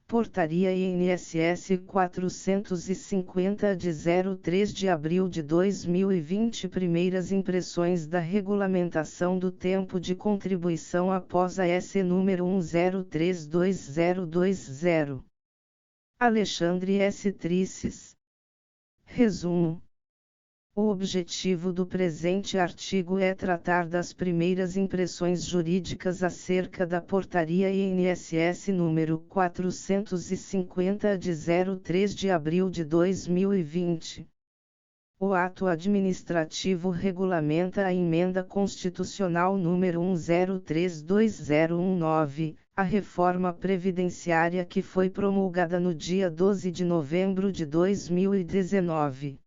Portaria INSS 450 de 03 de abril de 2020. Primeiras impressões da regulamentação do tempo de contribuição após a S número 10322020. Alexandre S. Trices. Resumo. O objetivo do presente artigo é tratar das primeiras impressões jurídicas acerca da Portaria INSS número 450 de 03 de abril de 2020. O ato administrativo regulamenta a emenda constitucional número 10322019, a reforma previdenciária que foi promulgada no dia 12 de novembro de 2019.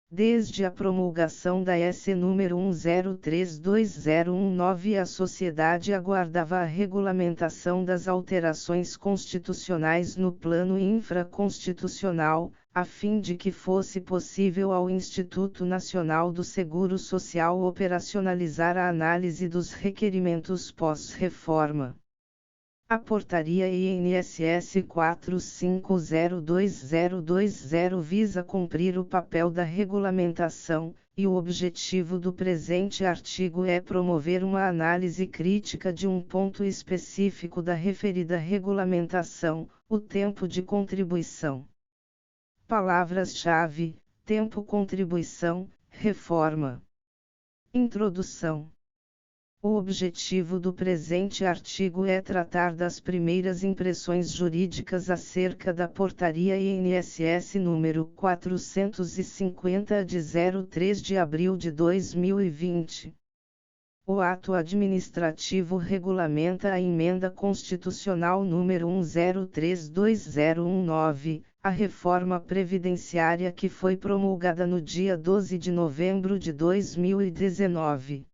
Desde a promulgação da S número 10322019, a sociedade aguardava a regulamentação das alterações constitucionais no plano infraconstitucional, a fim de que fosse possível ao Instituto Nacional do Seguro Social operacionalizar a análise dos requerimentos pós-reforma. A Portaria INSS 4502020 visa cumprir o papel da regulamentação, e o objetivo do presente artigo é promover uma análise crítica de um ponto específico da referida regulamentação, o tempo de contribuição. Palavras-chave: tempo, contribuição, reforma. Introdução. O objetivo do presente artigo é tratar das primeiras impressões jurídicas acerca da Portaria INSS número 450 de 03 de abril de 2020. O ato administrativo regulamenta a emenda constitucional número 10322019, a reforma previdenciária que foi promulgada no dia 12 de novembro de 2019.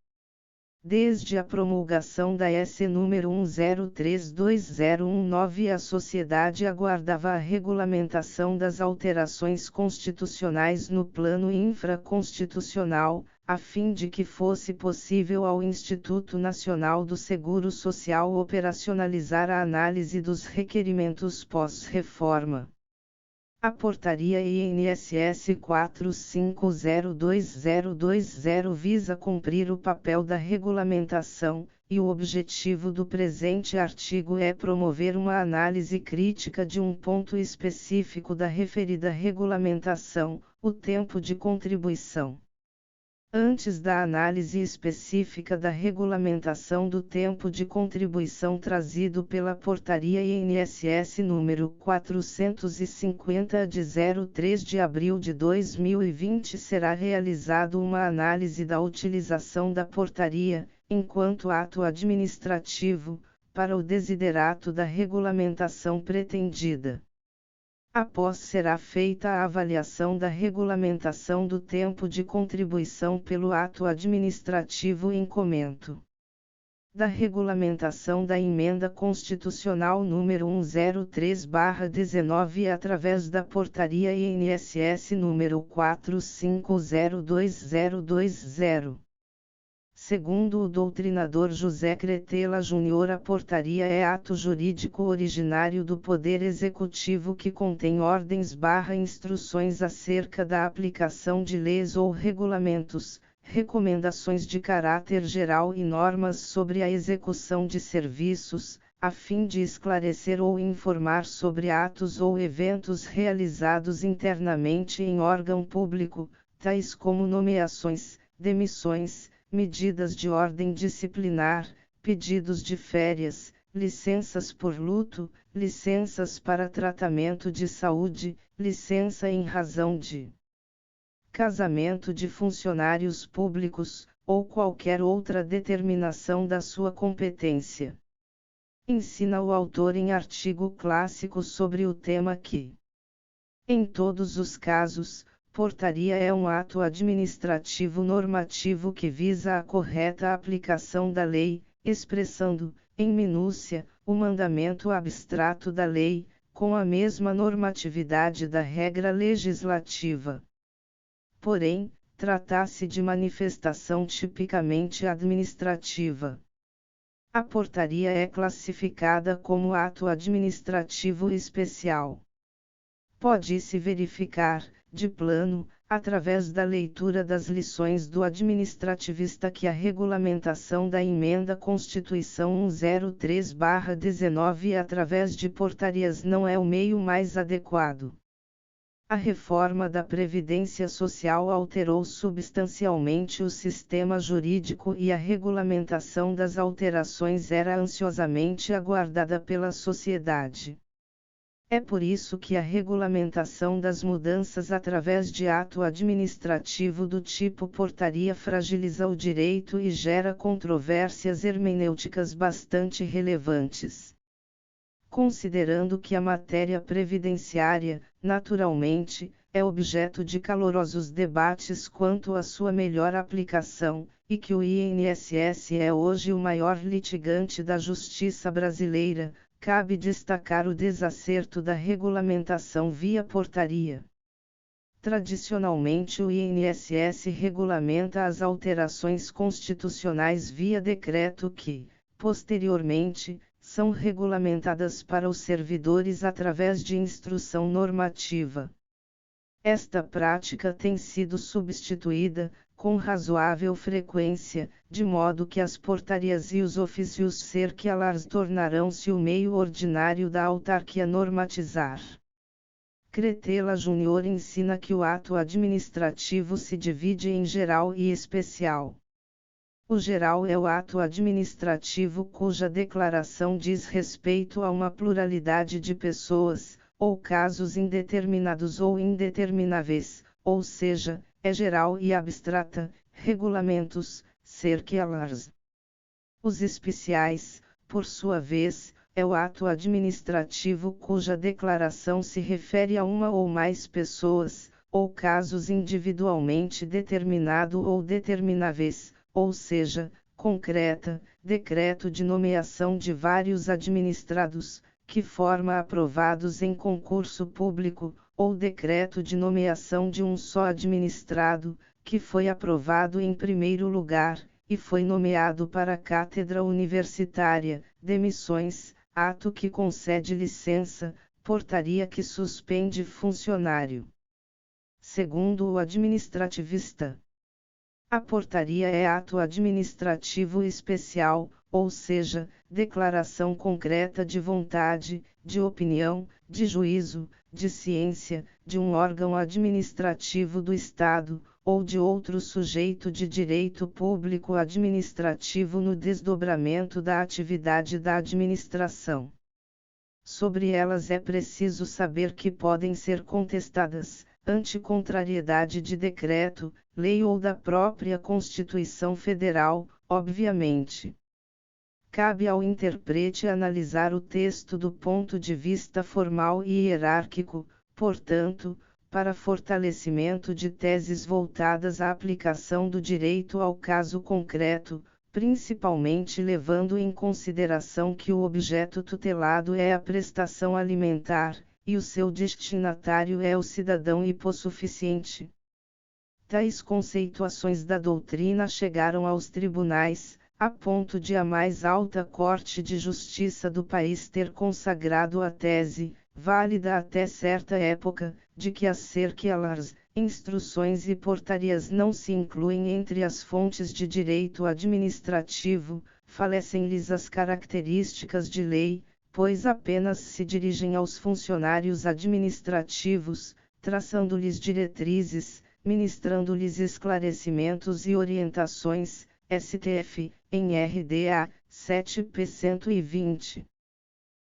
Desde a promulgação da S número 10322019, a sociedade aguardava a regulamentação das alterações constitucionais no plano infraconstitucional, a fim de que fosse possível ao Instituto Nacional do Seguro Social operacionalizar a análise dos requerimentos pós-reforma. A Portaria INSS 4502020 visa cumprir o papel da regulamentação, e o objetivo do presente artigo é promover uma análise crítica de um ponto específico da referida regulamentação, o tempo de contribuição. Antes da análise específica da regulamentação do tempo de contribuição trazido pela Portaria INSS número 450 de 03 de abril de 2020, será realizado uma análise da utilização da portaria, enquanto ato administrativo, para o desiderato da regulamentação pretendida. Após será feita a avaliação da regulamentação do tempo de contribuição pelo ato administrativo em comento. Da regulamentação da emenda constitucional número 103/19 através da Portaria INSS número 4502020. Segundo o doutrinador José Cretela Júnior, a portaria é ato jurídico originário do Poder Executivo que contém ordens/instruções acerca da aplicação de leis ou regulamentos, recomendações de caráter geral e normas sobre a execução de serviços, a fim de esclarecer ou informar sobre atos ou eventos realizados internamente em órgão público, tais como nomeações, demissões, medidas de ordem disciplinar, pedidos de férias, licenças por luto, licenças para tratamento de saúde, licença em razão de casamento de funcionários públicos, ou qualquer outra determinação da sua competência. Ensina o autor em artigo clássico sobre o tema que, em todos os casos, portaria é um ato administrativo normativo que visa a correta aplicação da lei, expressando, em minúcia, o mandamento abstrato da lei, com a mesma normatividade da regra legislativa. Porém, trata-se de manifestação tipicamente administrativa. A portaria é classificada como ato administrativo especial. Pode-se verificar, de plano, através da leitura das lições do administrativista, que a regulamentação da Emenda Constituição 103/19 através de portarias não é o meio mais adequado. A reforma da Previdência Social alterou substancialmente o sistema jurídico e a regulamentação das alterações era ansiosamente aguardada pela sociedade. É por isso que a regulamentação das mudanças através de ato administrativo do tipo portaria fragiliza o direito e gera controvérsias hermenêuticas bastante relevantes. Considerando que a matéria previdenciária, naturalmente, é objeto de calorosos debates quanto à sua melhor aplicação, e que o INSS é hoje o maior litigante da justiça brasileira, cabe destacar o desacerto da regulamentação via portaria. Tradicionalmente o INSS regulamenta as alterações constitucionais via decreto que, posteriormente, são regulamentadas para os servidores através de instrução normativa. Esta prática tem sido substituída, com razoável frequência, de modo que as portarias e os ofícios circulares tornarão-se o meio ordinário da autarquia normatizar. Cretela Júnior ensina que o ato administrativo se divide em geral e especial. O geral é o ato administrativo cuja declaração diz respeito a uma pluralidade de pessoas, ou casos indeterminados ou indetermináveis, ou seja, é geral e abstrata, regulamentos, circulares. Os especiais, por sua vez, é o ato administrativo cuja declaração se refere a uma ou mais pessoas, ou casos individualmente determinado ou determináveis, ou seja, concreta, decreto de nomeação de vários administrados, que forma aprovados em concurso público, ou decreto de nomeação de um só administrado, que foi aprovado em primeiro lugar, e foi nomeado para a cátedra universitária, demissões, ato que concede licença, portaria que suspende funcionário. Segundo o administrativista, a portaria é ato administrativo especial, ou seja, declaração concreta de vontade, de opinião, de juízo, de ciência, de um órgão administrativo do Estado, ou de outro sujeito de direito público administrativo no desdobramento da atividade da administração. Sobre elas é preciso saber que podem ser contestadas, ante contrariedade de decreto, lei ou da própria Constituição Federal, obviamente. Cabe ao intérprete analisar o texto do ponto de vista formal e hierárquico, portanto, para fortalecimento de teses voltadas à aplicação do direito ao caso concreto, principalmente levando em consideração que o objeto tutelado é a prestação alimentar, e o seu destinatário é o cidadão hipossuficiente. Tais conceituações da doutrina chegaram aos tribunais, a ponto de a mais alta Corte de Justiça do país ter consagrado a tese, válida até certa época, de que as circulares, instruções e portarias não se incluem entre as fontes de direito administrativo, falecem-lhes as características de lei, pois apenas se dirigem aos funcionários administrativos, traçando-lhes diretrizes, ministrando-lhes esclarecimentos e orientações, STF, em RDA 7p. 120.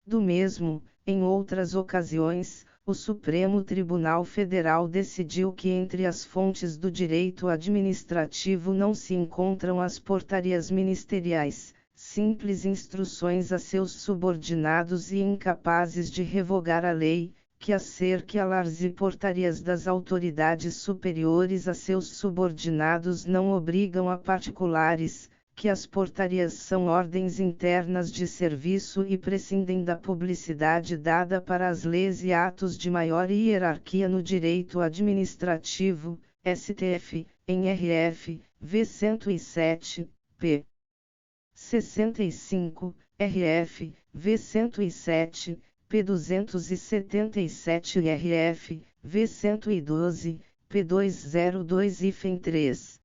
Do mesmo, em outras ocasiões, o Supremo Tribunal Federal decidiu que entre as fontes do direito administrativo não se encontram as portarias ministeriais, simples instruções a seus subordinados e incapazes de revogar a lei, que as circulares e portarias das autoridades superiores a seus subordinados não obrigam a particulares, que as portarias são ordens internas de serviço e prescindem da publicidade dada para as leis e atos de maior hierarquia no direito administrativo, STF, em RF, V 107, p. 65, RF, V107, P277 RF, V112, P202-3.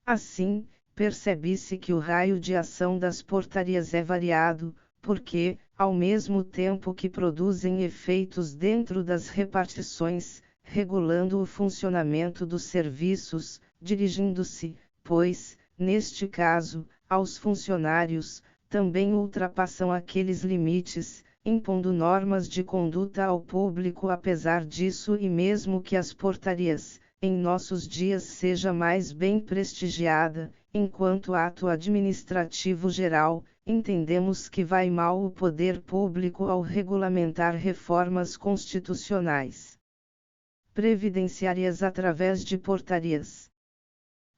Assim, percebe-se que o raio de ação das portarias é variado, porque, ao mesmo tempo que produzem efeitos dentro das repartições, regulando o funcionamento dos serviços, dirigindo-se, pois, neste caso, aos funcionários, também ultrapassam aqueles limites, impondo normas de conduta ao público. Apesar disso, e mesmo que as portarias, em nossos dias, seja mais bem prestigiada, enquanto ato administrativo geral, entendemos que vai mal o poder público ao regulamentar reformas constitucionais previdenciárias através de portarias.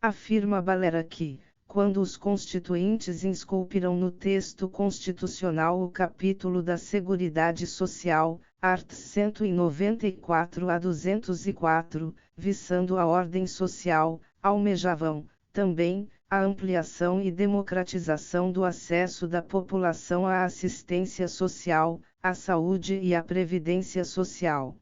Afirma Balera que, quando os constituintes insculpiram no texto constitucional o capítulo da Seguridade Social, art. 194 a 204, visando a ordem social, almejavam, também, a ampliação e democratização do acesso da população à assistência social, à saúde e à previdência social.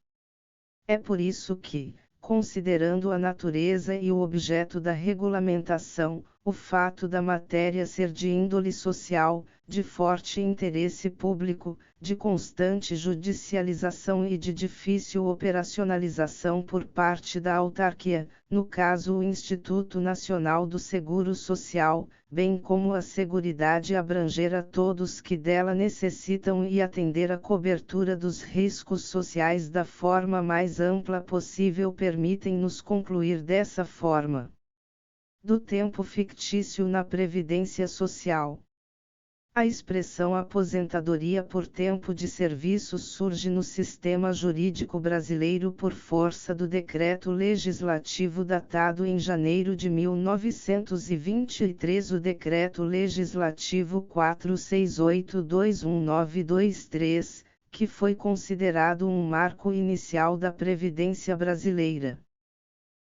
É por isso que, considerando a natureza e o objeto da regulamentação, o fato da matéria ser de índole social, de forte interesse público, de constante judicialização e de difícil operacionalização por parte da autarquia, no caso o Instituto Nacional do Seguro Social, bem como a Seguridade, abranger a todos que dela necessitam e atender à cobertura dos riscos sociais da forma mais ampla possível, permitem-nos concluir dessa forma. Do tempo fictício na Previdência Social. A expressão aposentadoria por tempo de serviço surge no sistema jurídico brasileiro por força do Decreto Legislativo datado em janeiro de 1923, o Decreto Legislativo 468/1923, que foi considerado um marco inicial da Previdência brasileira.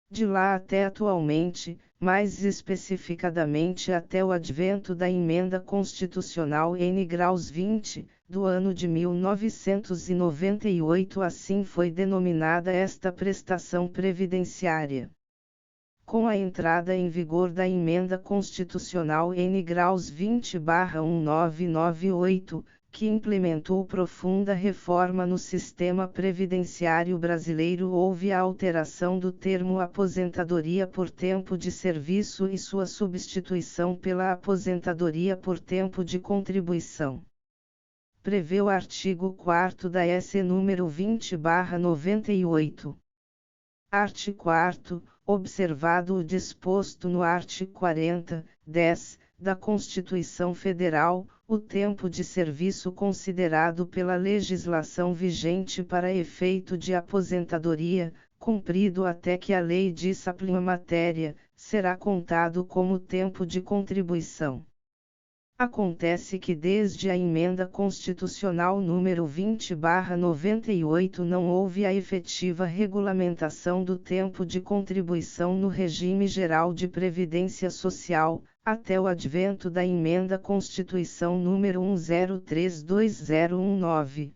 De lá até atualmente, mais especificadamente até o advento da Emenda Constitucional N-20, do ano de 1998, assim foi denominada esta prestação previdenciária. Com a entrada em vigor da Emenda Constitucional N-20/1998, que implementou profunda reforma no sistema previdenciário brasileiro, houve a alteração do termo aposentadoria por tempo de serviço e sua substituição pela aposentadoria por tempo de contribuição. Prevê o artigo 4º da S. número 20/98. Art. 4º, observado o disposto no art. 40, 10, da Constituição Federal, o tempo de serviço considerado pela legislação vigente para efeito de aposentadoria, cumprido até que a lei discipline a matéria, será contado como tempo de contribuição. Acontece que desde a Emenda Constitucional número 20/98 não houve a efetiva regulamentação do tempo de contribuição no regime geral de previdência social, até o advento da Emenda Constituição número 103/2019.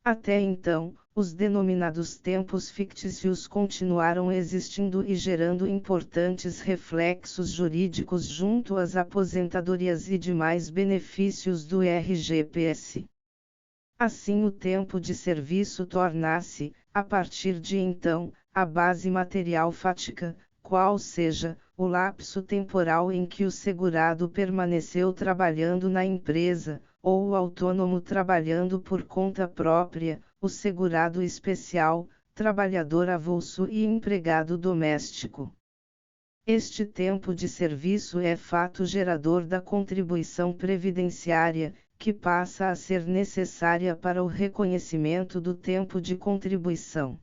Até então, os denominados tempos fictícios continuaram existindo e gerando importantes reflexos jurídicos junto às aposentadorias e demais benefícios do RGPS. Assim, o tempo de serviço torna-se, a partir de então, a base material fática, qual seja, o lapso temporal em que o segurado permaneceu trabalhando na empresa, ou o autônomo trabalhando por conta própria, o segurado especial, trabalhador avulso e empregado doméstico. Este tempo de serviço é fato gerador da contribuição previdenciária, que passa a ser necessária para o reconhecimento do tempo de contribuição.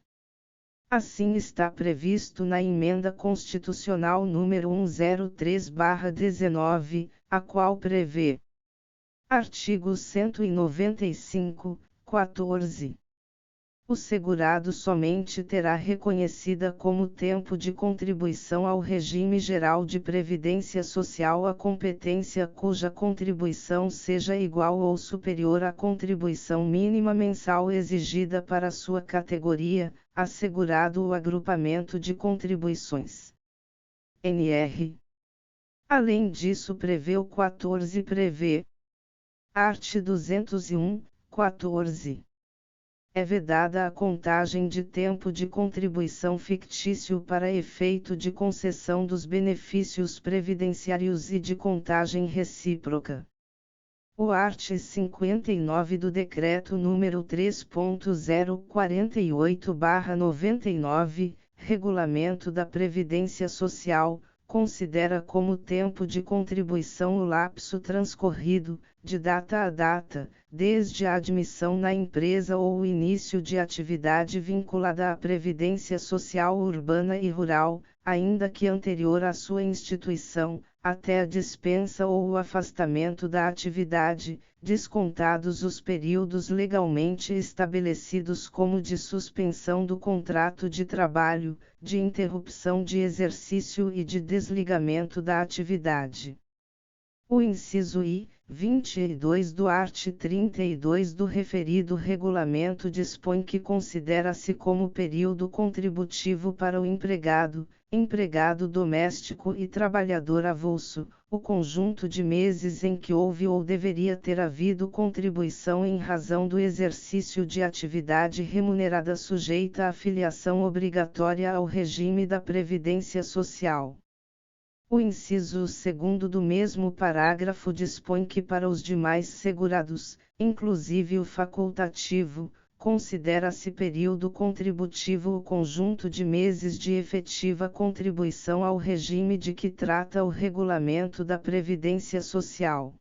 Assim está previsto na Emenda Constitucional número 103/19, a qual prevê: artigo 195, 14. o segurado somente terá reconhecida como tempo de contribuição ao regime geral de previdência social a competência cuja contribuição seja igual ou superior à contribuição mínima mensal exigida para sua categoria, assegurado ou agrupamento de contribuições. NR. Além disso, o 14 prevê. Art. 201, 14. É vedada a contagem de tempo de contribuição fictício para efeito de concessão dos benefícios previdenciários e de contagem recíproca. O art. 59 do Decreto nº 3.048/99, Regulamento da Previdência Social, considera como tempo de contribuição o lapso transcorrido, de data a data, desde a admissão na empresa ou o início de atividade vinculada à previdência social urbana e rural, ainda que anterior à sua instituição, até a dispensa ou o afastamento da atividade, descontados os períodos legalmente estabelecidos como de suspensão do contrato de trabalho, de interrupção de exercício e de desligamento da atividade. O inciso I, 22 do art. 32 do referido regulamento dispõe que considera-se como período contributivo para o empregado, empregado doméstico e trabalhador avulso, o conjunto de meses em que houve ou deveria ter havido contribuição em razão do exercício de atividade remunerada sujeita à filiação obrigatória ao regime da Previdência Social. O inciso 2º do mesmo parágrafo dispõe que para os demais segurados, inclusive o facultativo, considera-se período contributivo o conjunto de meses de efetiva contribuição ao regime de que trata o regulamento da Previdência Social.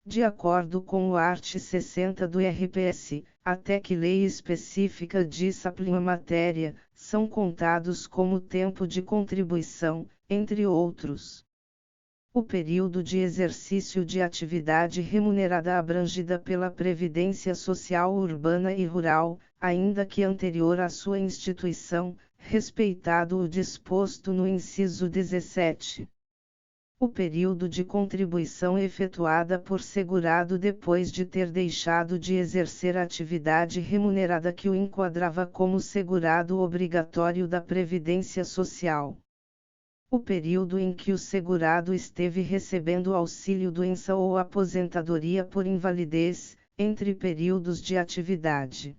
De acordo com o art. 60 do RPS, até que lei específica discipline a matéria, são contados como tempo de contribuição, entre outros. O período de exercício de atividade remunerada abrangida pela Previdência Social Urbana e Rural, ainda que anterior à sua instituição, respeitado o disposto no inciso 17. O período de contribuição efetuada por segurado depois de ter deixado de exercer a atividade remunerada que o enquadrava como segurado obrigatório da Previdência Social. O período em que o segurado esteve recebendo auxílio-doença ou aposentadoria por invalidez, entre períodos de atividade.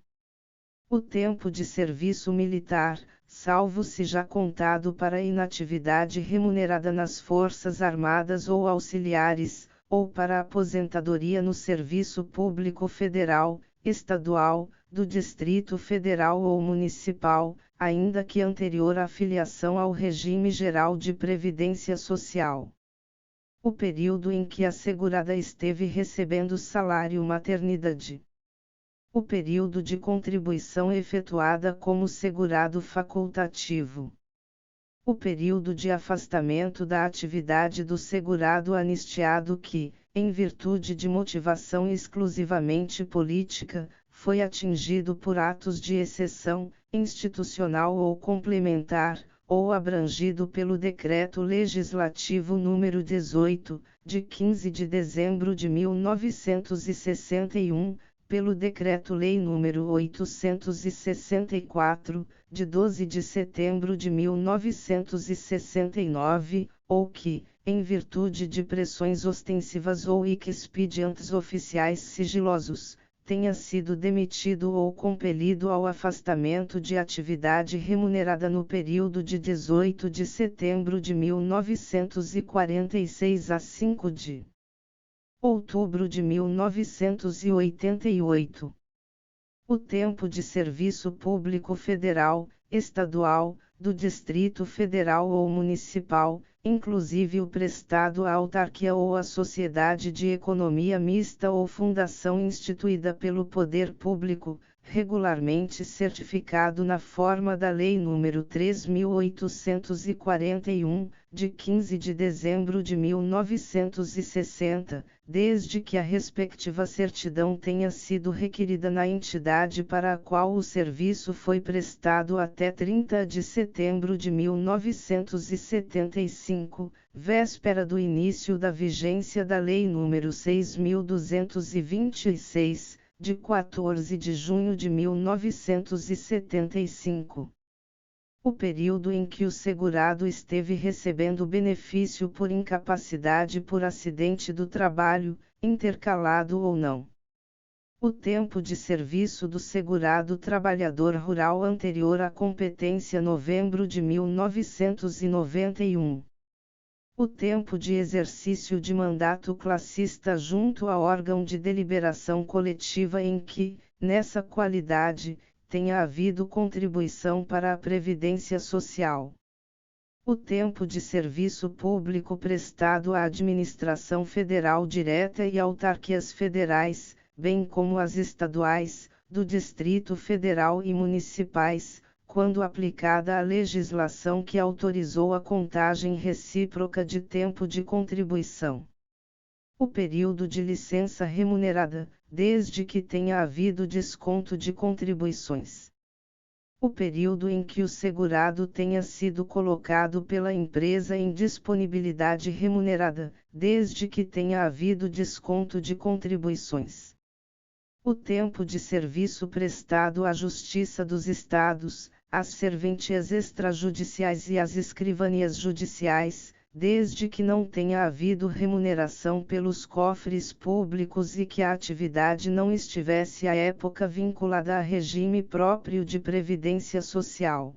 O tempo de serviço militar, salvo se já contado para inatividade remunerada nas Forças Armadas ou auxiliares, ou para aposentadoria no Serviço Público Federal, Estadual, do Distrito Federal ou Municipal, ainda que anterior à filiação ao regime geral de previdência social. O período em que a segurada esteve recebendo salário maternidade. O período de contribuição efetuada como segurado facultativo. O período de afastamento da atividade do segurado anistiado que, em virtude de motivação exclusivamente política, foi atingido por atos de exceção, institucional ou complementar, ou abrangido pelo Decreto Legislativo nº 18, de 15 de dezembro de 1961, pelo Decreto-Lei nº 864, de 12 de setembro de 1969, ou que, em virtude de pressões ostensivas ou expedientes oficiais sigilosos, tenha sido demitido ou compelido ao afastamento de atividade remunerada no período de 18 de setembro de 1946 a 5 de outubro de 1988. O tempo de serviço público federal, estadual, do Distrito Federal ou Municipal, inclusive o prestado à autarquia ou à sociedade de economia mista ou fundação instituída pelo poder público, regularmente certificado na forma da Lei nº 3.841, de 15 de dezembro de 1960, desde que a respectiva certidão tenha sido requerida na entidade para a qual o serviço foi prestado até 30 de setembro de 1975, véspera do início da vigência da Lei nº 6.226, de 14 de junho de 1975. O período em que o segurado esteve recebendo benefício por incapacidade por acidente do trabalho, intercalado ou não. O tempo de serviço do segurado trabalhador rural anterior à competência novembro de 1991. O tempo de exercício de mandato classista junto a órgão de deliberação coletiva em que, nessa qualidade, tenha havido contribuição para a Previdência Social. O tempo de serviço público prestado à administração federal direta e autarquias federais, bem como às estaduais, do Distrito Federal e municipais, quando aplicada a legislação que autorizou a contagem recíproca de tempo de contribuição. O período de licença remunerada, desde que tenha havido desconto de contribuições. O período em que o segurado tenha sido colocado pela empresa em disponibilidade remunerada, desde que tenha havido desconto de contribuições. O tempo de serviço prestado à Justiça dos Estados, às serventias extrajudiciais e às escrivanias judiciais, desde que não tenha havido remuneração pelos cofres públicos e que a atividade não estivesse à época vinculada a regime próprio de previdência social.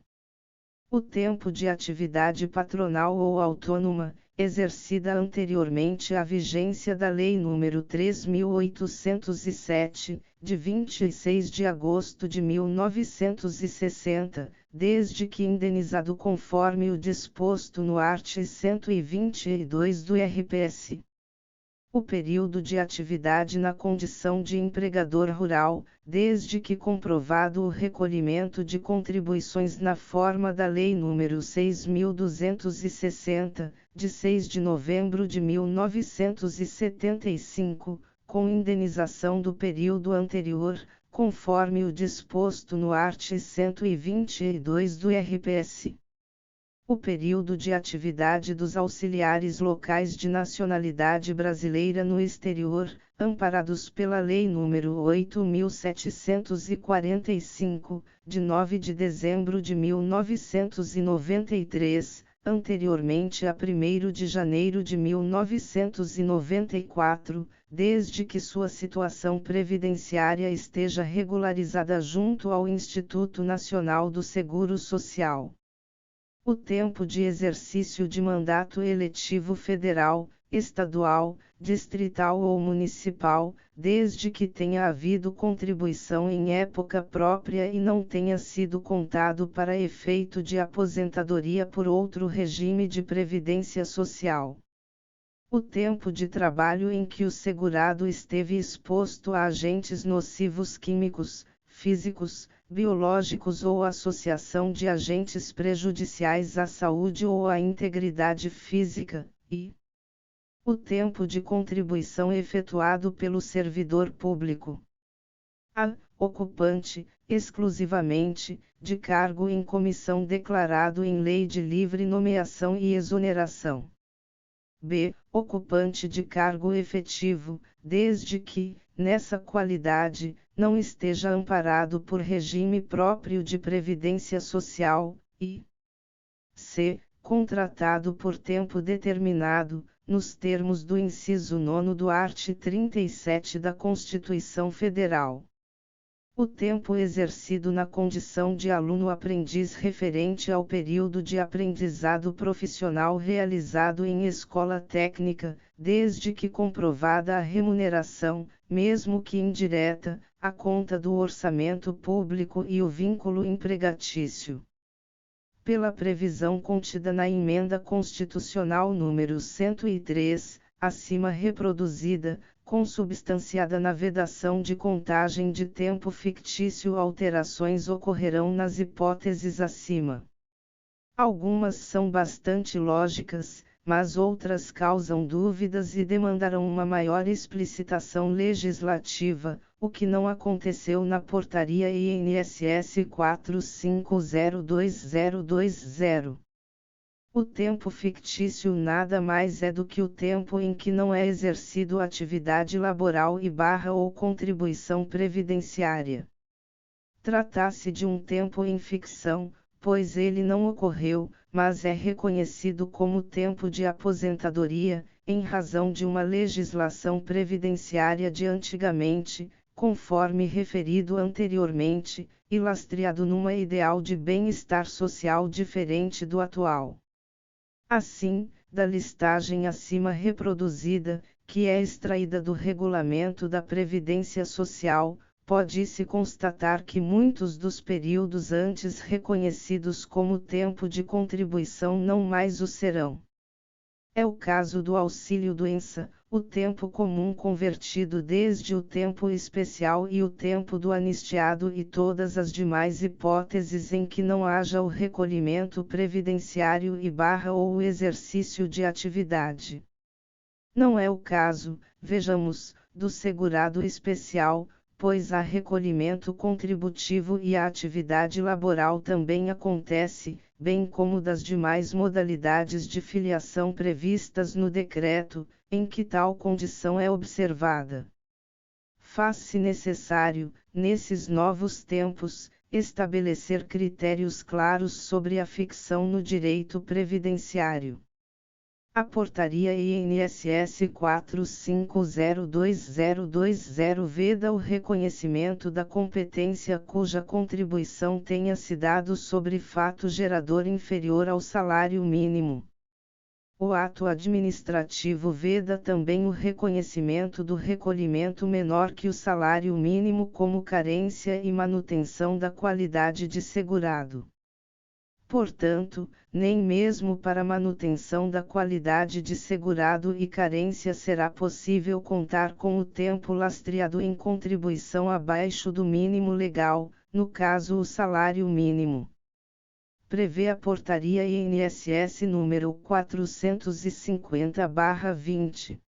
O tempo de atividade patronal ou autônoma, exercida anteriormente à vigência da Lei nº 3.807, de 26 de agosto de 1960, desde que indenizado conforme o disposto no art. 122 do RPS. O período de atividade na condição de empregador rural, desde que comprovado o recolhimento de contribuições na forma da Lei nº 6.260, de 6 de novembro de 1975, com indenização do período anterior, conforme o disposto no art. 122 do RPS. O período de atividade dos auxiliares locais de nacionalidade brasileira no exterior, amparados pela Lei nº 8.745, de 9 de dezembro de 1993, anteriormente a 1º de janeiro de 1994, desde que sua situação previdenciária esteja regularizada junto ao Instituto Nacional do Seguro Social. O tempo de exercício de mandato eletivo federal, estadual, distrital ou municipal, desde que tenha havido contribuição em época própria e não tenha sido contado para efeito de aposentadoria por outro regime de previdência social. O tempo de trabalho em que o segurado esteve exposto a agentes nocivos químicos, físicos, biológicos ou associação de agentes prejudiciais à saúde ou à integridade física, e o tempo de contribuição efetuado pelo servidor público. A. Ocupante, exclusivamente, de cargo em comissão declarado em lei de livre nomeação e exoneração. B. Ocupante de cargo efetivo, desde que, nessa qualidade, não esteja amparado por regime próprio de previdência social, e c. Contratado por tempo determinado, nos termos do inciso 9 do art. 37 da Constituição Federal. O tempo exercido na condição de aluno-aprendiz referente ao período de aprendizado profissional realizado em escola técnica, desde que comprovada a remuneração, mesmo que indireta, a conta do orçamento público e o vínculo empregatício. Pela previsão contida na Emenda Constitucional número 103, acima reproduzida, consubstanciada na vedação de contagem de tempo fictício. Alterações ocorrerão nas hipóteses acima. Algumas são bastante lógicas, mas outras causam dúvidas e demandarão uma maior explicitação legislativa, o que não aconteceu na Portaria INSS 45022020. O tempo fictício nada mais é do que o tempo em que não é exercido atividade laboral ou contribuição previdenciária. Trata-se de um tempo em ficção, pois ele não ocorreu, mas é reconhecido como tempo de aposentadoria, em razão de uma legislação previdenciária de antigamente, conforme referido anteriormente, e lastreado numa ideal de bem-estar social diferente do atual. Assim, da listagem acima reproduzida, que é extraída do Regulamento da Previdência Social, pode-se constatar que muitos dos períodos antes reconhecidos como tempo de contribuição não mais o serão. É o caso do auxílio-doença, o tempo comum convertido desde o tempo especial e o tempo do anistiado e todas as demais hipóteses em que não haja o recolhimento previdenciário ou o exercício de atividade. Não é o caso, vejamos, do segurado especial, pois há recolhimento contributivo e a atividade laboral também acontece, bem como das demais modalidades de filiação previstas no decreto, em que tal condição é observada. Faz-se necessário, nesses novos tempos, estabelecer critérios claros sobre a ficção no direito previdenciário. A Portaria INSS 45022020 veda o reconhecimento da competência cuja contribuição tenha se dado sobre fato gerador inferior ao salário mínimo. O ato administrativo veda também o reconhecimento do recolhimento menor que o salário mínimo como carência e manutenção da qualidade de segurado. Portanto, nem mesmo para manutenção da qualidade de segurado e carência será possível contar com o tempo lastreado em contribuição abaixo do mínimo legal, no caso o salário mínimo. Prevê a Portaria INSS número 450/20.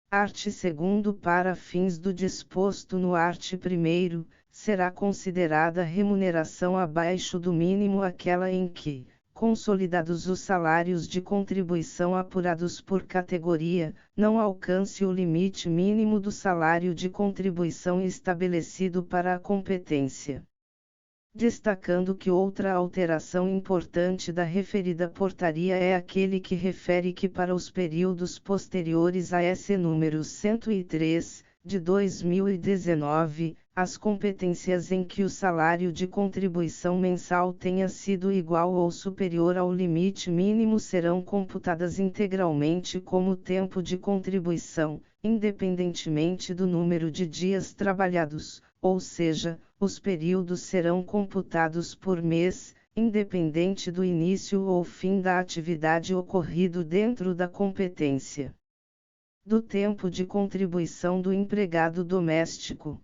Art. 2º para fins do disposto no art. 1º, será considerada remuneração abaixo do mínimo aquela em que, consolidados os salários de contribuição apurados por categoria, não alcance o limite mínimo do salário de contribuição estabelecido para a competência. Destacando que outra alteração importante da referida portaria é aquele que refere que para os períodos posteriores a esse número 103, de 2019, as competências em que o salário de contribuição mensal tenha sido igual ou superior ao limite mínimo serão computadas integralmente como tempo de contribuição, independentemente do número de dias trabalhados, ou seja, os períodos serão computados por mês, independente do início ou fim da atividade ocorrido dentro da competência. Do tempo de contribuição do empregado doméstico.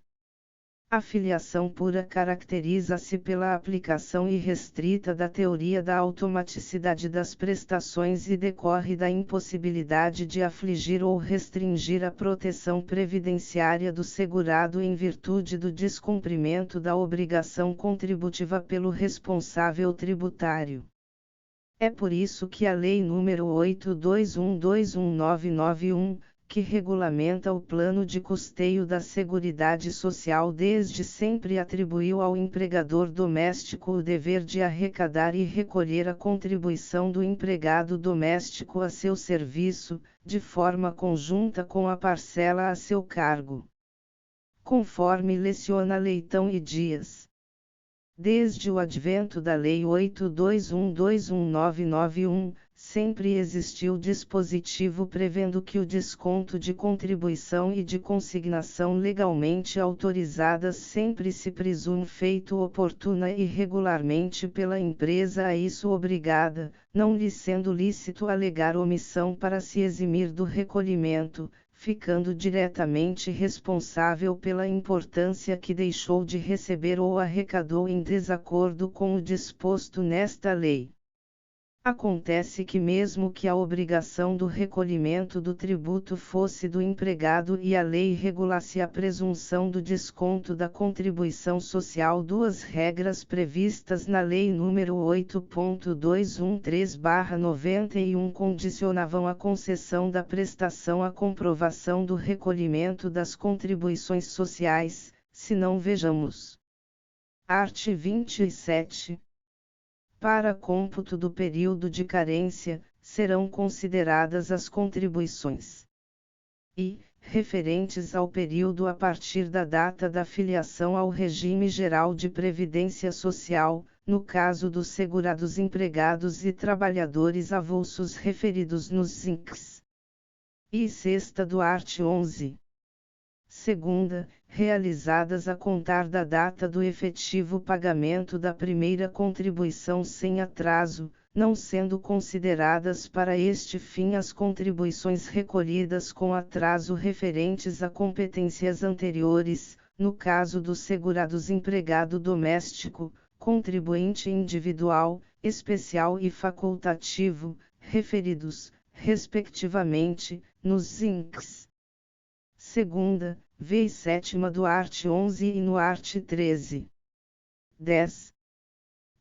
A filiação pura caracteriza-se pela aplicação irrestrita da teoria da automaticidade das prestações e decorre da impossibilidade de afligir ou restringir a proteção previdenciária do segurado em virtude do descumprimento da obrigação contributiva pelo responsável tributário. É por isso que a Lei nº 82121991, que regulamenta o plano de custeio da Seguridade Social desde sempre atribuiu ao empregador doméstico o dever de arrecadar e recolher a contribuição do empregado doméstico a seu serviço, de forma conjunta com a parcela a seu cargo. Conforme leciona Leitão e Dias. Desde o advento da Lei 82121991, sempre existiu dispositivo prevendo que o desconto de contribuição e de consignação legalmente autorizadas sempre se presume feito oportuna e regularmente pela empresa a isso obrigada, não lhe sendo lícito alegar omissão para se eximir do recolhimento, ficando diretamente responsável pela importância que deixou de receber ou arrecadou em desacordo com o disposto nesta lei. Acontece que mesmo que a obrigação do recolhimento do tributo fosse do empregado e a lei regulasse a presunção do desconto da contribuição social, duas regras previstas na Lei nº 8.213/91 condicionavam a concessão da prestação à comprovação do recolhimento das contribuições sociais, se não vejamos. Art. 27. Para cômputo do período de carência, serão consideradas as contribuições I, referentes ao período a partir da data da filiação ao regime geral de previdência social, no caso dos segurados empregados e trabalhadores avulsos referidos nos ZINCs. E sexta do art. 11. Segunda, realizadas a contar da data do efetivo pagamento da primeira contribuição sem atraso, não sendo consideradas para este fim as contribuições recolhidas com atraso referentes a competências anteriores, no caso dos segurados empregado doméstico, contribuinte individual, especial e facultativo, referidos, respectivamente, nos ZINCs. Segunda, vez sétima do art. 11 e no art. 13. 10.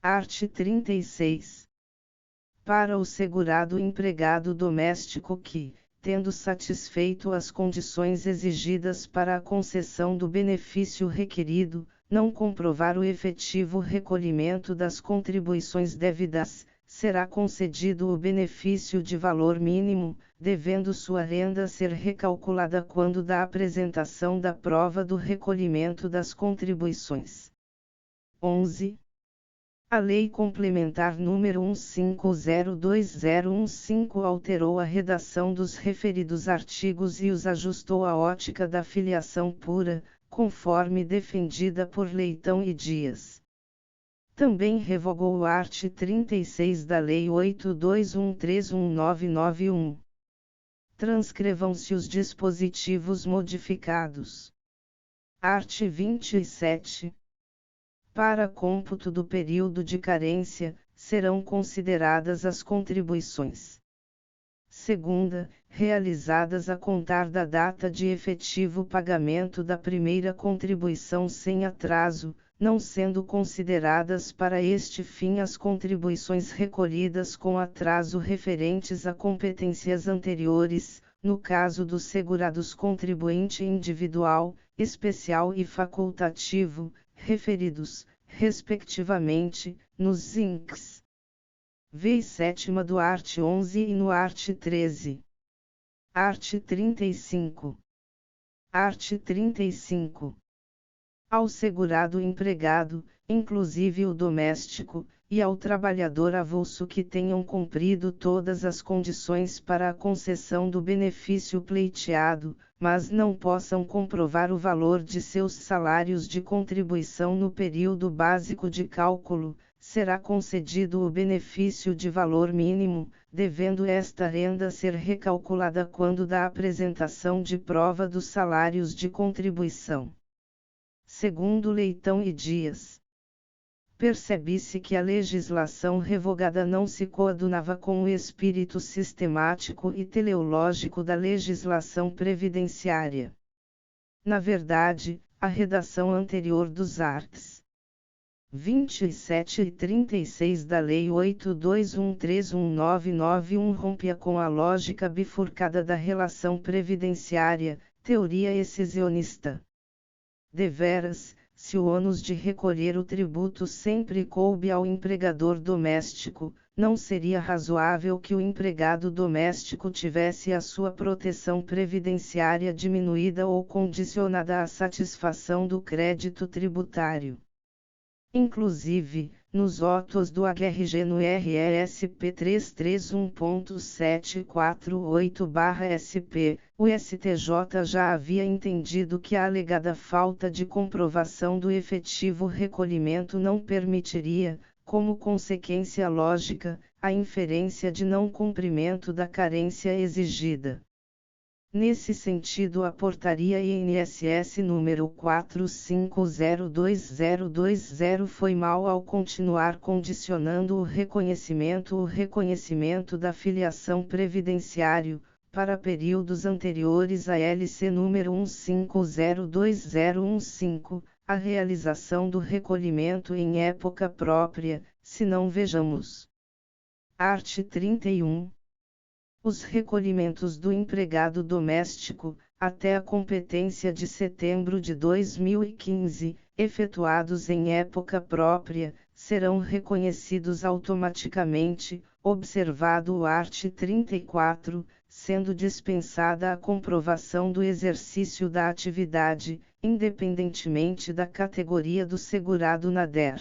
Art. 36. Para o segurado empregado doméstico que, tendo satisfeito as condições exigidas para a concessão do benefício requerido, não comprovar o efetivo recolhimento das contribuições devidas, será concedido o benefício de valor mínimo, devendo sua renda ser recalculada quando da apresentação da prova do recolhimento das contribuições. 11. A Lei Complementar nº 1502015 alterou a redação dos referidos artigos e os ajustou à ótica da filiação pura, conforme defendida por Leitão e Dias. Também revogou o art. 36 da Lei 82131991. Transcrevam-se os dispositivos modificados. Art. 27. Para cômputo do período de carência, serão consideradas as contribuições. Segunda, realizadas a contar da data de efetivo pagamento da primeira contribuição sem atraso, não sendo consideradas para este fim as contribuições recolhidas com atraso referentes a competências anteriores, no caso dos segurados contribuinte individual, especial e facultativo, referidos, respectivamente, nos ZINCs. Vez sétima do art. 11 e no art. 13. Art. 35. Art. 35. Ao segurado empregado, inclusive o doméstico, e ao trabalhador avulso que tenham cumprido todas as condições para a concessão do benefício pleiteado, mas não possam comprovar o valor de seus salários de contribuição no período básico de cálculo, será concedido o benefício de valor mínimo, devendo esta renda ser recalculada quando da apresentação de prova dos salários de contribuição. Segundo Leitão e Dias. Percebe-se que a legislação revogada não se coadunava com o espírito sistemático e teleológico da legislação previdenciária. Na verdade, a redação anterior dos arts. 27 e 36 da Lei 82131991 rompia com a lógica bifurcada da relação previdenciária, teoria excisionista. Deveras, se o ônus de recolher o tributo sempre coube ao empregador doméstico, não seria razoável que o empregado doméstico tivesse a sua proteção previdenciária diminuída ou condicionada à satisfação do crédito tributário. Inclusive, nos autos do AGRG no RESP 331.748/SP, o STJ já havia entendido que a alegada falta de comprovação do efetivo recolhimento não permitiria, como consequência lógica, a inferência de não cumprimento da carência exigida. Nesse sentido, a Portaria INSS número 45020220 foi mal ao continuar condicionando o reconhecimento da filiação previdenciário, para períodos anteriores à LC número 15022015, a realização do recolhimento em época própria, se não vejamos. Art. 31. Os recolhimentos do empregado doméstico, até a competência de setembro de 2015, efetuados em época própria, serão reconhecidos automaticamente, observado o art. 34, sendo dispensada a comprovação do exercício da atividade, independentemente da categoria do segurado na DER.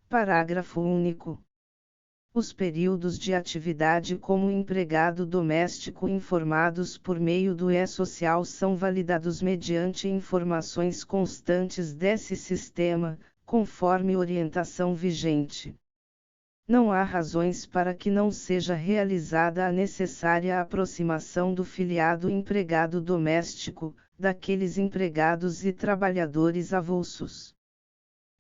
Parágrafo único. Os períodos de atividade como empregado doméstico informados por meio do E-Social são validados mediante informações constantes desse sistema, conforme orientação vigente. Não há razões para que não seja realizada a necessária aproximação do filiado empregado doméstico, daqueles empregados e trabalhadores avulsos.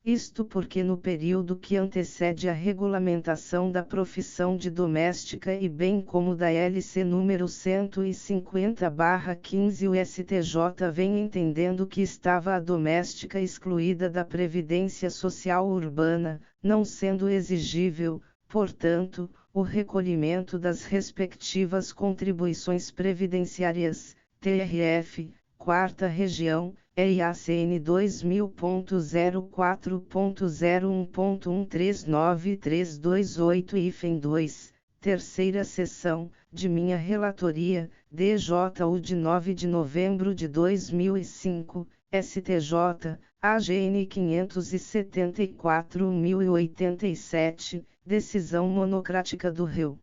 Isto porque no período que antecede a regulamentação da profissão de doméstica e bem como da LC número 150/15, o STJ vem entendendo que estava a doméstica excluída da Previdência Social Urbana, não sendo exigível, portanto, o recolhimento das respectivas contribuições previdenciárias, TRF, 4ª Região, EIACN 2000.04.01.139328 hífen 2, terceira seção, de minha relatoria, DJU de 9 de novembro de 2005, STJ, AGN 574.087, decisão monocrática do réu.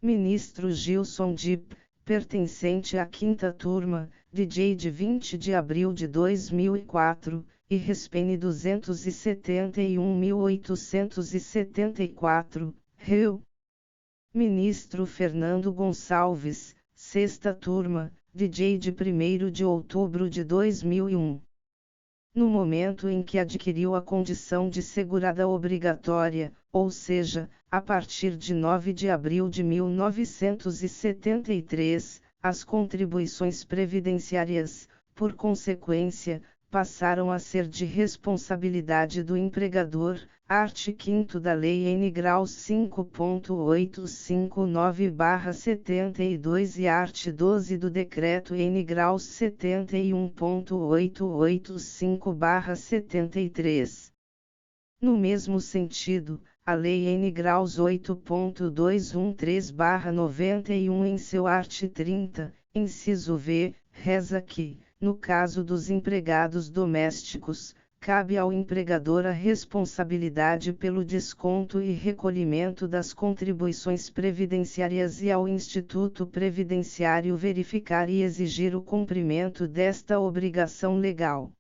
Ministro Gilson Dipp, pertencente à 5ª turma, DJ de 20 de abril de 2004, e RESPEN 271.874, réu. Ministro Fernando Gonçalves, 6ª turma, DJ de 1º de outubro de 2001. No momento em que adquiriu a condição de segurada obrigatória, ou seja, a partir de 9 de abril de 1973, as contribuições previdenciárias, por consequência, passaram a ser de responsabilidade do empregador, art. 5º da Lei N. Graus 5.859/72 e art. 12 do Decreto N. Graus 71.885/73. No mesmo sentido, a Lei N. Graus 8.213/91 em seu art. 30, inciso V, reza que, no caso dos empregados domésticos, cabe ao empregador a responsabilidade pelo desconto e recolhimento das contribuições previdenciárias e ao Instituto Previdenciário verificar e exigir o cumprimento desta obrigação legal.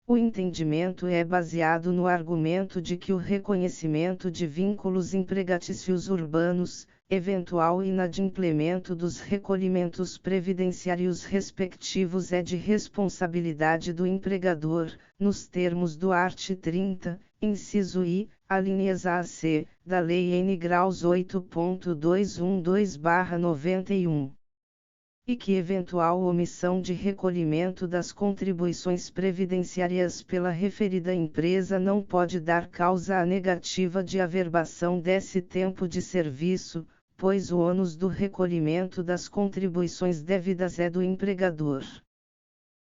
O entendimento é baseado no argumento de que o reconhecimento de vínculos empregatícios urbanos, eventual inadimplemento dos recolhimentos previdenciários respectivos é de responsabilidade do empregador, nos termos do art. 30, inciso I, alíneas A a C, da Lei N. Graus 8.212/91. E que eventual omissão de recolhimento das contribuições previdenciárias pela referida empresa não pode dar causa à negativa de averbação desse tempo de serviço, pois o ônus do recolhimento das contribuições devidas é do empregador.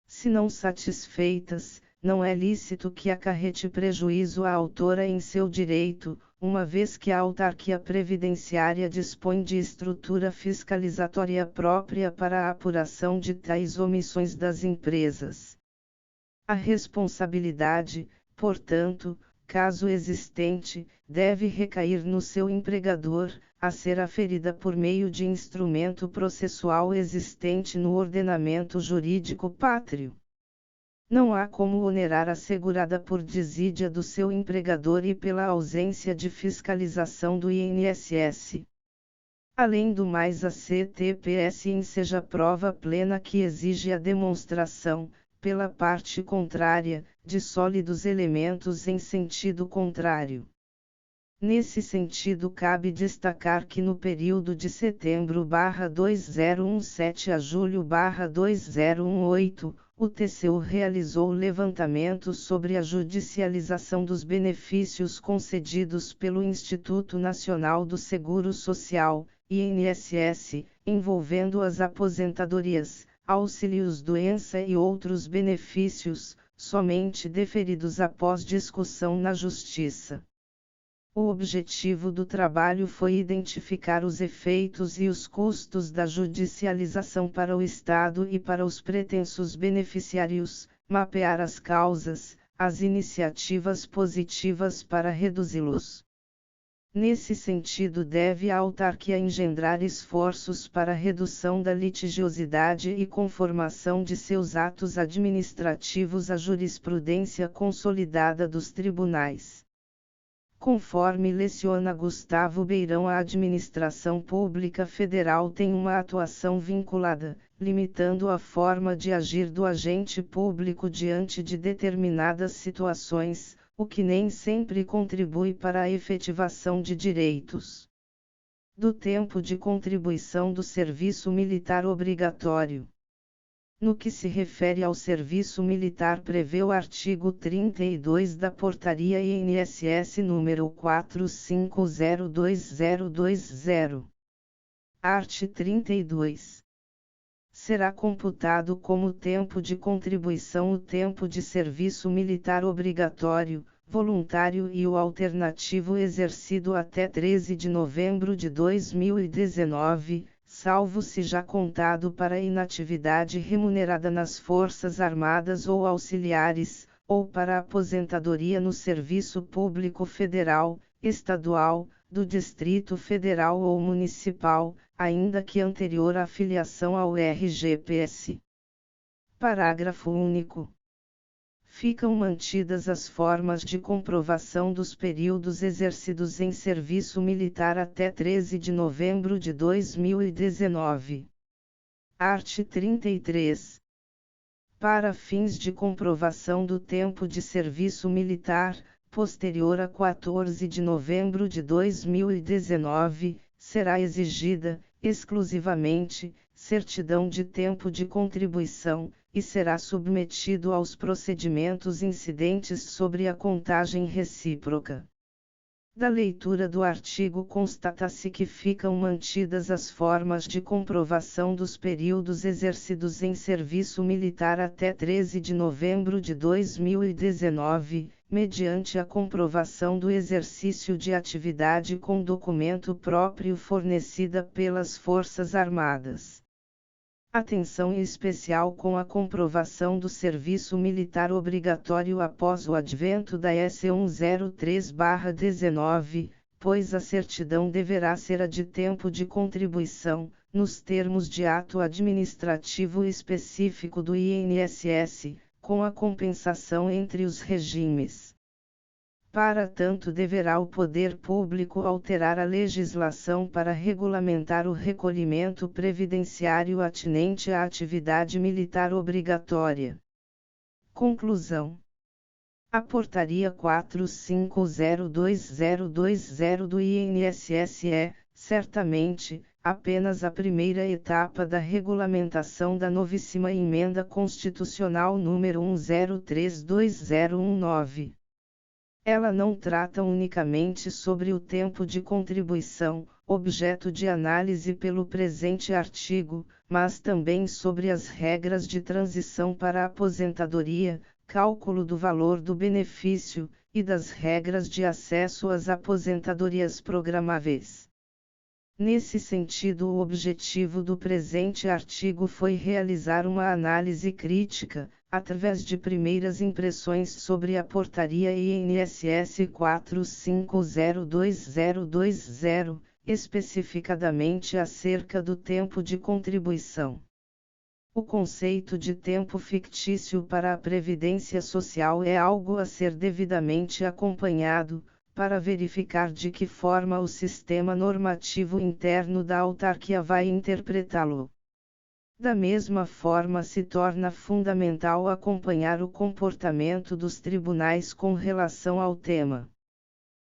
Se não satisfeitas, não é lícito que acarrete prejuízo à autora em seu direito, uma vez que a autarquia previdenciária dispõe de estrutura fiscalizatória própria para a apuração de tais omissões das empresas. A responsabilidade, portanto, caso existente, deve recair no seu empregador, a ser aferida por meio de instrumento processual existente no ordenamento jurídico pátrio. Não há como onerar a segurada por desídia do seu empregador e pela ausência de fiscalização do INSS. Além do mais, a CTPS enseja prova plena que exige a demonstração, pela parte contrária, de sólidos elementos em sentido contrário. Nesse sentido, cabe destacar que no período de setembro/2017 a julho/2018, o TCU realizou levantamento sobre a judicialização dos benefícios concedidos pelo Instituto Nacional do Seguro Social, INSS, envolvendo as aposentadorias, auxílios-doença e outros benefícios, somente deferidos após discussão na Justiça. O objetivo do trabalho foi identificar os efeitos e os custos da judicialização para o Estado e para os pretensos beneficiários, mapear as causas, as iniciativas positivas para reduzi-los. Nesse sentido, deve a autarquia engendrar esforços para a redução da litigiosidade e conformação de seus atos administrativos à jurisprudência consolidada dos tribunais. Conforme leciona Gustavo Beirão, a administração pública federal tem uma atuação vinculada, limitando a forma de agir do agente público diante de determinadas situações, o que nem sempre contribui para a efetivação de direitos. Do tempo de contribuição do serviço militar obrigatório. No que se refere ao serviço militar, prevê o artigo 32 da Portaria INSS número 45022020. Art. 32. Será computado como tempo de contribuição o tempo de serviço militar obrigatório, voluntário e o alternativo exercido até 13 de novembro de 2019, salvo se já contado para inatividade remunerada nas Forças Armadas ou auxiliares, ou para aposentadoria no Serviço Público Federal, Estadual, do Distrito Federal ou Municipal, ainda que anterior à filiação ao RGPS. Parágrafo único. Ficam mantidas as formas de comprovação dos períodos exercidos em serviço militar até 13 de novembro de 2019. Art. 33. Para fins de comprovação do tempo de serviço militar, posterior a 14 de novembro de 2019, será exigida, exclusivamente, certidão de tempo de contribuição, e será submetido aos procedimentos incidentes sobre a contagem recíproca. Da leitura do artigo constata-se que ficam mantidas as formas de comprovação dos períodos exercidos em serviço militar até 13 de novembro de 2019, mediante a comprovação do exercício de atividade com documento próprio fornecida pelas Forças Armadas. Atenção especial com a comprovação do serviço militar obrigatório após o advento da S 103/19, pois a certidão deverá ser a de tempo de contribuição, nos termos de ato administrativo específico do INSS, com a compensação entre os regimes. Para tanto, deverá o poder público alterar a legislação para regulamentar o recolhimento previdenciário atinente à atividade militar obrigatória. Conclusão. A Portaria 45022020 do INSS é, certamente, apenas a primeira etapa da regulamentação da novíssima Emenda Constitucional número 103/2019. Ela não trata unicamente sobre o tempo de contribuição, objeto de análise pelo presente artigo, mas também sobre as regras de transição para a aposentadoria, cálculo do valor do benefício, e das regras de acesso às aposentadorias programáveis. Nesse sentido, o objetivo do presente artigo foi realizar uma análise crítica, através de primeiras impressões sobre a Portaria INSS 45022020, especificadamente acerca do tempo de contribuição. O conceito de tempo fictício para a Previdência Social é algo a ser devidamente acompanhado, para verificar de que forma o sistema normativo interno da autarquia vai interpretá-lo. Da mesma forma, se torna fundamental acompanhar o comportamento dos tribunais com relação ao tema.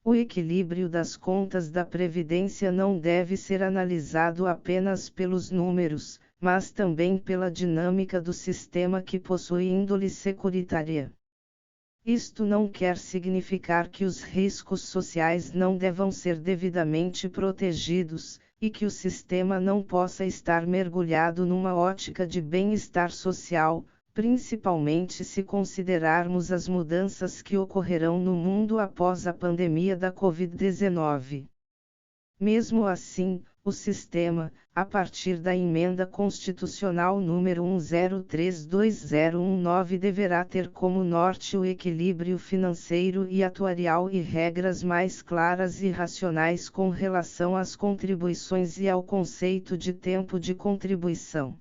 O equilíbrio das contas da Previdência não deve ser analisado apenas pelos números, mas também pela dinâmica do sistema que possui índole securitária. Isto não quer significar que os riscos sociais não devam ser devidamente protegidos, e que o sistema não possa estar mergulhado numa ótica de bem-estar social, principalmente se considerarmos as mudanças que ocorrerão no mundo após a pandemia da Covid-19. Mesmo assim, o sistema, a partir da Emenda Constitucional número 1032019, deverá ter como norte o equilíbrio financeiro e atuarial e regras mais claras e racionais com relação às contribuições e ao conceito de tempo de contribuição.